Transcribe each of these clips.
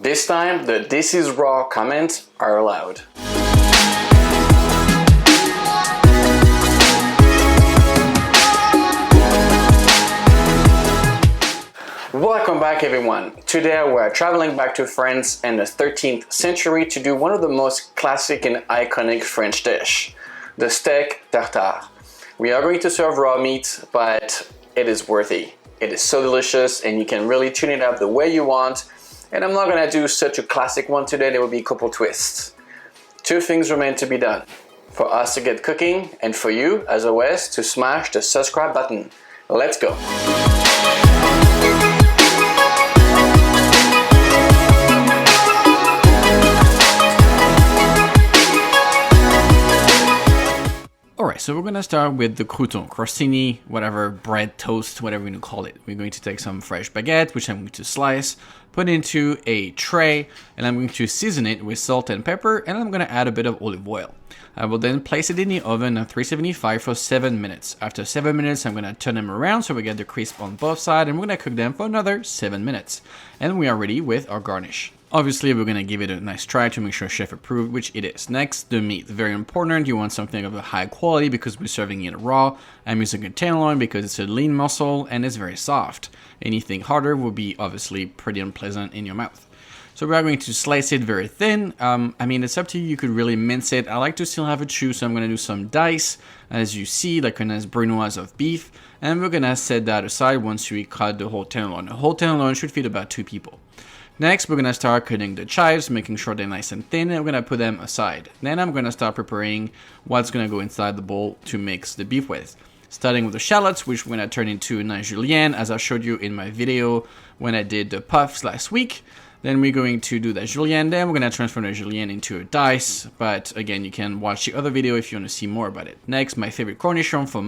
This time, the "this is raw" comments are allowed. Welcome back everyone. Today we're traveling back to France in the 13th century to do one of the most classic and iconic French dish, the steak tartare. We are going to serve raw meat, but it is worthy. It is so delicious and you can really tune it up the way you want. And I'm not gonna do such a classic one today, there will be a couple twists. Two things remain to be done. For us to get cooking and for you, as always, to smash the subscribe button. Let's go. Alright, so we're going to start with the crouton, crostini, whatever, bread, toast, whatever you want to call it. We're going to take some fresh baguette, which I'm going to slice, put into a tray, and I'm going to season it with salt and pepper, and I'm going to add a bit of olive oil. I will then place it in the oven at 375 for 7 minutes. After 7 minutes, I'm going to turn them around so we get the crisp on both sides, and we're going to cook them for another 7 minutes. And we are ready with our garnish. Obviously, we're going to give it a nice try to make sure chef approved, which it is. Next, the meat. Very important. You want something of a high quality because we're serving it raw. I'm using a tenderloin because it's a lean muscle and it's very soft. Anything harder will be obviously pretty unpleasant in your mouth. So we are going to slice it very thin. I mean, it's up to you. You could really mince it. I like to still have it chew, so I'm going to do some dice, as you see, like a nice brunoise of beef. And we're going to set that aside once we cut the whole tenderloin. The whole tenderloin should feed about 2 people. Next, we're going to start cutting the chives, making sure they're nice and thin, and we're going to put them aside. Then I'm going to start preparing what's going to go inside the bowl to mix the beef with. Starting with the shallots, which we're going to turn into a nice julienne, as I showed you in my video when I did the puffs last week. Then we're going to do that julienne, then we're going to transform the julienne into a dice, but again, you can watch the other video if you want to see more about it. Next, my favorite cornichon for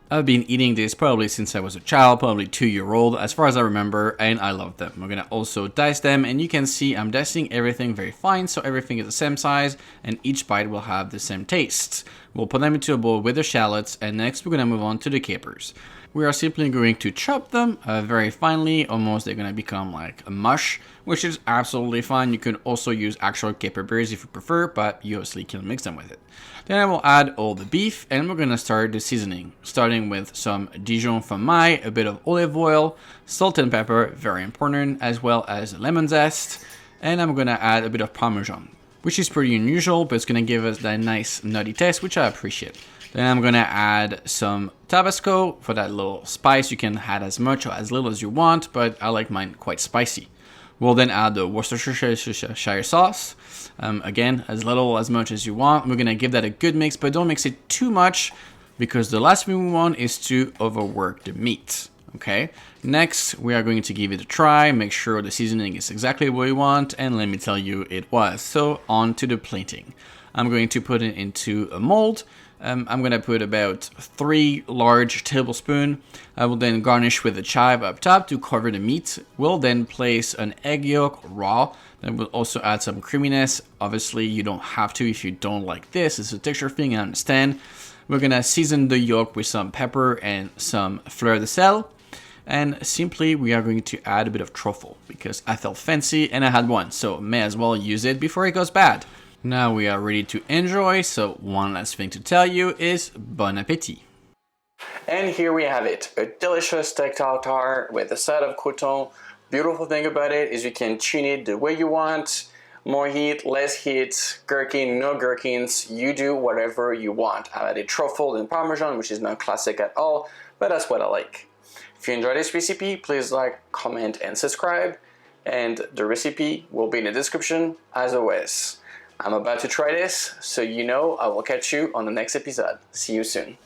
I've been eating this probably since I was a child, probably 2-year-old, as far as I remember, and I love them. We're going to also dice them, and you can see I'm dicing everything very fine, so everything is the same size, and each bite will have the same taste. We'll put them into a bowl with the shallots, and next we're going to move on to the capers. We are simply going to chop them very finely, almost they're going to become like a mush, which is absolutely fine. You can also use actual caper berries if you prefer, but you obviously can mix them with it. Then I will add all the beef, and we're going to start the seasoning, starting with some Dijon fromage, a bit of olive oil, salt and pepper, very important, as well as lemon zest, and I'm going to add a bit of Parmesan, which is pretty unusual, but it's going to give us that nice nutty taste, which I appreciate. Then I'm going to add some Tabasco for that little spice. You can add as much or as little as you want, but I like mine quite spicy. We'll then add the Worcestershire sauce. Again, as little as much as you want. We're going to give that a good mix, but don't mix it too much because the last thing we want is to overwork the meat. Okay. Next, we are going to give it a try, make sure the seasoning is exactly what we want, and let me tell you it was. So on to the plating. I'm going to put it into a mold. I'm going to put about 3 large tablespoons. I will then garnish with a chive up top to cover the meat. We'll then place an egg yolk raw. Then we'll also add some creaminess. Obviously, you don't have to if you don't like this. It's a texture thing, I understand. We're going to season the yolk with some pepper and some fleur de sel. And simply, we are going to add a bit of truffle because I felt fancy and I had one. So may as well use it before it goes bad. Now we are ready to enjoy, so one last thing to tell you is Bon Appétit. And here we have it, a delicious steak tartare with a side of crouton. Beautiful thing about it is you can tune it the way you want. More heat, less heat, gherkin, no gherkins, you do whatever you want. I added truffle and Parmesan, which is not classic at all, but that's what I like. If you enjoyed this recipe, please like, comment, and subscribe. And the recipe will be in the description as always. I'm about to try this, so you know I will catch you on the next episode. See you soon.